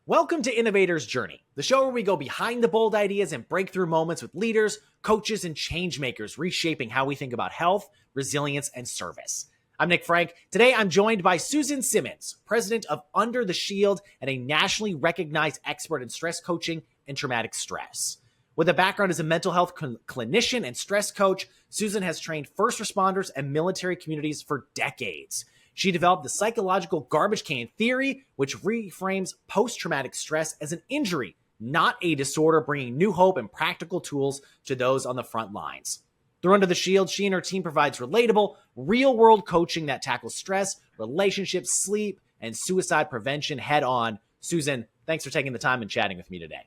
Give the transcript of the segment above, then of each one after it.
Welcome to Innovators Journey, the show where we go behind the bold ideas and breakthrough moments with leaders, coaches, and change makers reshaping how we think about health, resilience, and service. I'm Nick Frank. Today, I'm joined by Susan Simmons, president of Under the Shield and a nationally recognized expert in stress coaching and traumatic stress. With a background as a mental health clinician and stress coach, Susan has trained first responders and military communities for decades. She developed the psychological garbage can theory, which reframes post-traumatic stress as an injury, not a disorder, bringing new hope and practical tools to those on the front lines. Through Under the Shield, she and her team provides relatable, real-world coaching that tackles stress, relationships, sleep, and suicide prevention head-on. Susan, thanks for taking the time and chatting with me today.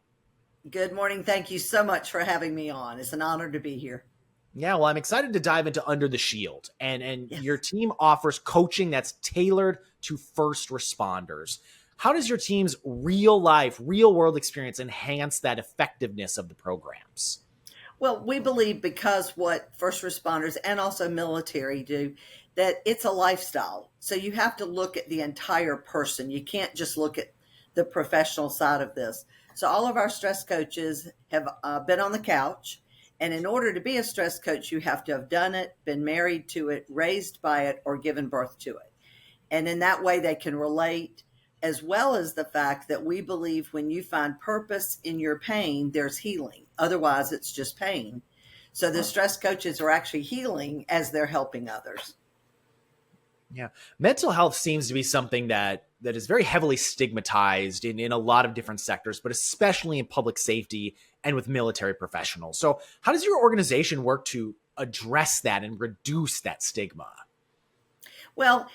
Good morning. Thank you so much for having me on. It's an honor to be here. Yeah, well, I'm excited to dive into Under the Shield. And Yes. Your team offers coaching that's tailored to first responders. How does your team's real-life, real-world experience enhance that effectiveness of the programs? Well, we believe because what first responders and also military do, that it's a lifestyle. So you have to look at the entire person. You can't just look at the professional side of this. So all of our stress coaches have been on the couch. And in order to be a stress coach, you have to have done it, been married to it, raised by it, or given birth to it. And in that way, they can relate, as well as the fact that we believe when you find purpose in your pain, there's healing. Otherwise, it's just pain. So the stress coaches are actually healing as they're helping others. Yeah. Mental health seems to be something that is very heavily stigmatized in a lot of different sectors, but especially in public safety and with military professionals. So how does your organization work to address that and reduce that stigma? Well,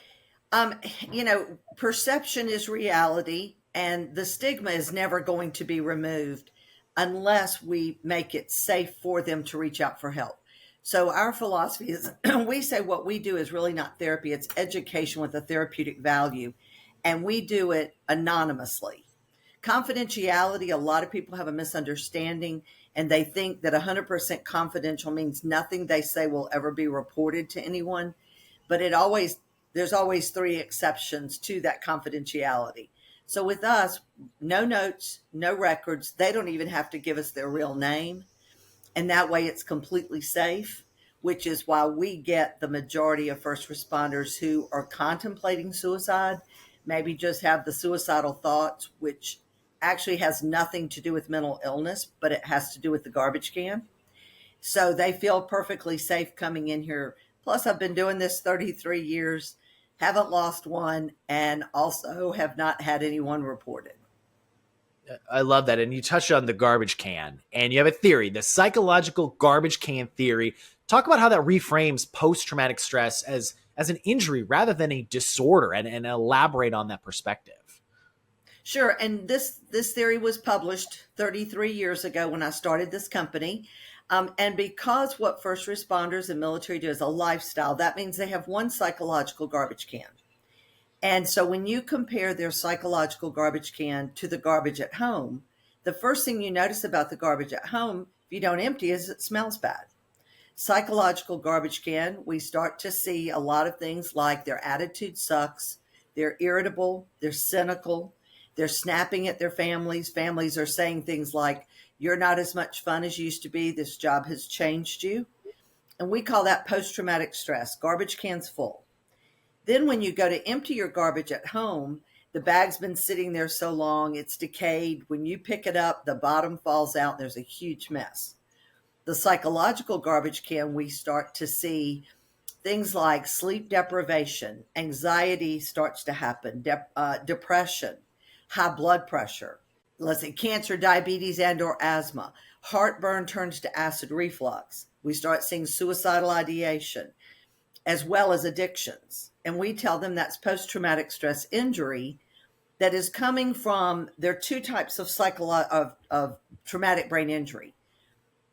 perception is reality, and the stigma is never going to be removed unless we make it safe for them to reach out for help. So our philosophy is we say what we do is really not therapy, it's education with a therapeutic value, and we do it anonymously. Confidentiality, a lot of people have a misunderstanding, and they think that 100% confidential means nothing they say will ever be reported to anyone, but there's always three exceptions to that confidentiality. So with us, no notes, no records, they don't even have to give us their real name. And that way it's completely safe, which is why we get the majority of first responders who are contemplating suicide, maybe just have the suicidal thoughts, which actually has nothing to do with mental illness, but it has to do with the garbage can. So they feel perfectly safe coming in here. Plus, I've been doing this 33 years, haven't lost one, and also have not had anyone reported. I love that. And you touched on the garbage can, and you have a theory, the psychological garbage can theory. Talk about how that reframes post-traumatic stress as an injury rather than a disorder, and elaborate on that perspective. Sure. And this theory was published 33 years ago when I started this company. And because what first responders and military do is a lifestyle, that means they have one psychological garbage can. And so when you compare their psychological garbage can to the garbage at home, the first thing you notice about the garbage at home, if you don't empty, is it smells bad. Psychological garbage can, we start to see a lot of things like their attitude sucks, they're irritable, they're cynical, they're snapping at their families. Families are saying things like, you're not as much fun as you used to be, this job has changed you. And we call that post-traumatic stress, garbage cans full. Then when you go to empty your garbage at home, the bag's been sitting there so long, it's decayed. When you pick it up, the bottom falls out. There's a huge mess. The psychological garbage can, we start to see things like sleep deprivation, anxiety starts to happen, depression, high blood pressure, cancer, diabetes, and or asthma. Heartburn turns to acid reflux. We start seeing suicidal ideation, as well as addictions. And we tell them that's post-traumatic stress injury that is coming from, there are two types of of traumatic brain injury.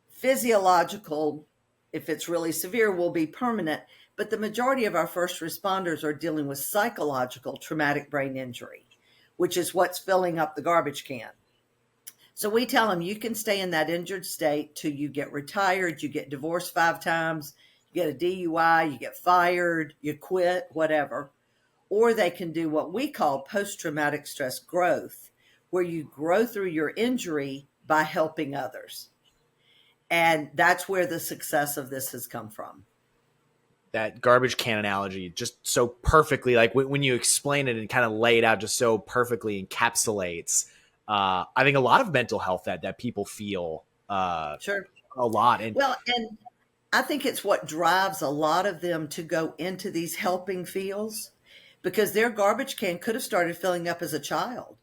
Physiological, if it's really severe, will be permanent, but the majority of our first responders are dealing with psychological traumatic brain injury, which is what's filling up the garbage can. So we tell them you can stay in that injured state till you get retired, you get divorced 5 times, you get a DUI, you get fired, you quit, whatever. Or they can do what we call post-traumatic stress growth, where you grow through your injury by helping others. And that's where the success of this has come from. That garbage can analogy just so perfectly, like when you explain it and kind of lay it out, just so perfectly encapsulates, I think, a lot of mental health that people feel Sure. a lot. And Well, and I think it's what drives a lot of them to go into these helping fields, because their garbage can could have started filling up as a child.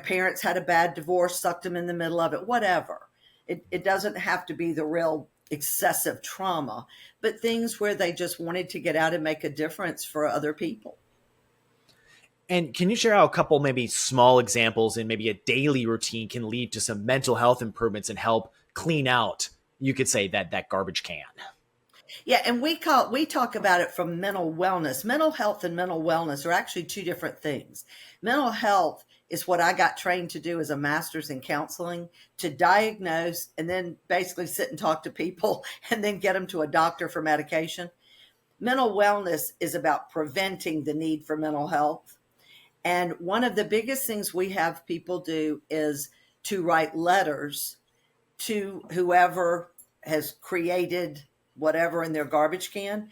Parents had a bad divorce, sucked them in the middle of it, whatever. It doesn't have to be the real excessive trauma, but things where they just wanted to get out and make a difference for other people. And can you share how a couple maybe small examples in maybe a daily routine can lead to some mental health improvements and help clean out, you could say, that garbage can? Yeah, and we talk about it from mental wellness. Mental health and mental wellness are actually two different things. Mental health is what I got trained to do as a master's in counseling, to diagnose and then basically sit and talk to people and then get them to a doctor for medication. Mental wellness is about preventing the need for mental health. And one of the biggest things we have people do is to write letters to whoever has created whatever in their garbage can.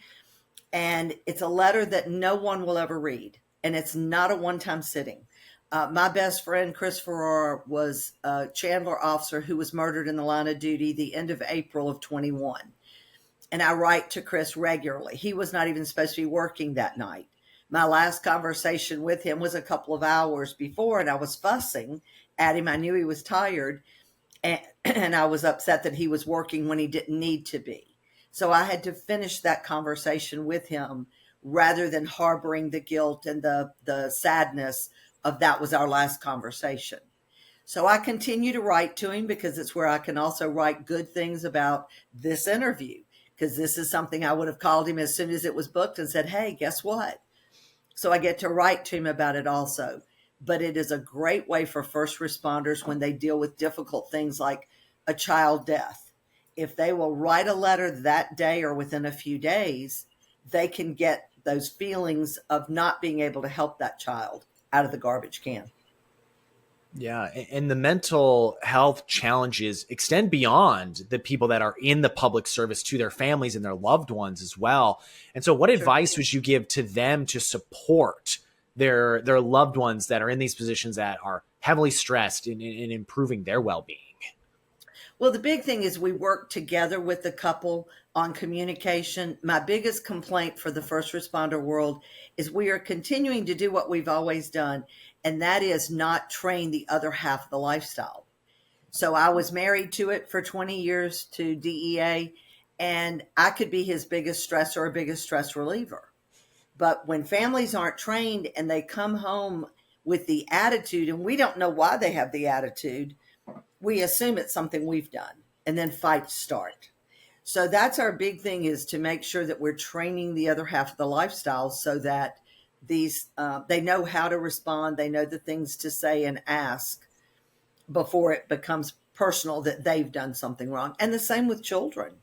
And it's a letter that no one will ever read. And it's not a one-time sitting. My best friend, Christopher, was a Chandler officer who was murdered in the line of duty the end of April of 21. And I write to Chris regularly. He was not even supposed to be working that night. My last conversation with him was a couple of hours before, and I was fussing at him. I knew he was tired, and I was upset that he was working when he didn't need to be. So I had to finish that conversation with him rather than harboring the guilt and the sadness of that was our last conversation. So I continue to write to him because it's where I can also write good things about this interview, because this is something I would have called him as soon as it was booked and said, hey, guess what? So I get to write to him about it also. But it is a great way for first responders when they deal with difficult things like a child death. If they will write a letter that day or within a few days, they can get those feelings of not being able to help that child out of the garbage can. Yeah, and the mental health challenges extend beyond the people that are in the public service to their families and their loved ones as well. And so what Sure. advice would you give to them to support their loved ones that are in these positions that are heavily stressed in improving their well-being? Well, the big thing is we work together with the couple on communication. My biggest complaint for the first responder world is we are continuing to do what we've always done, and that is not train the other half of the lifestyle. So I was married to it for 20 years, to DEA, and I could be his biggest stressor or biggest stress reliever. But when families aren't trained and they come home with the attitude, and we don't know why they have the attitude, we assume it's something we've done, and then fights start. So that's our big thing, is to make sure that we're training the other half of the lifestyle so that they know how to respond. They know the things to say and ask before it becomes personal that they've done something wrong. And the same with children.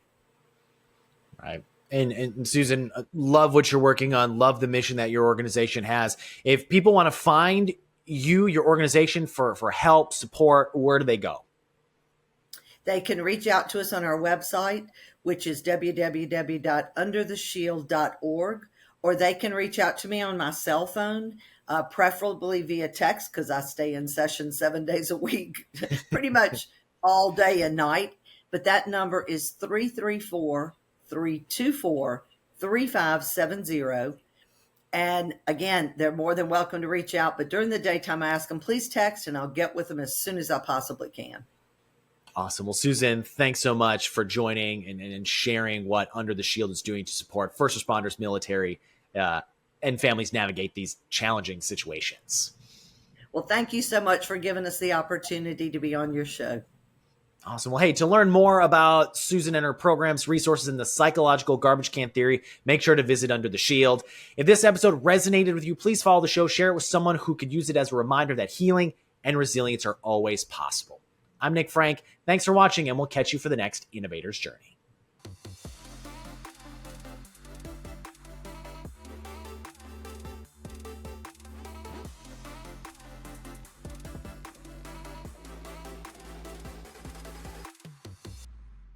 Right. And Susan, love what you're working on. Love the mission that your organization has. If people want to find you, your organization, for help, support, where do they go? They can reach out to us on our website, which is www.undertheshield.org, or they can reach out to me on my cell phone, preferably via text, because I stay in session 7 days a week, pretty much all day and night. But that number is 334-324-3570. And again, they're more than welcome to reach out. But during the daytime, I ask them, please text, and I'll get with them as soon as I possibly can. Awesome. Well, Susan, thanks so much for joining and sharing what Under the Shield is doing to support first responders, military, and families navigate these challenging situations. Well, thank you so much for giving us the opportunity to be on your show. Awesome. Well, hey, to learn more about Susan and her programs, resources, and the psychological garbage can theory, make sure to visit Under the Shield. If this episode resonated with you, please follow the show, share it with someone who could use it as a reminder that healing and resilience are always possible. I'm Nick Frank. Thanks for watching, and we'll catch you for the next Innovators Journey.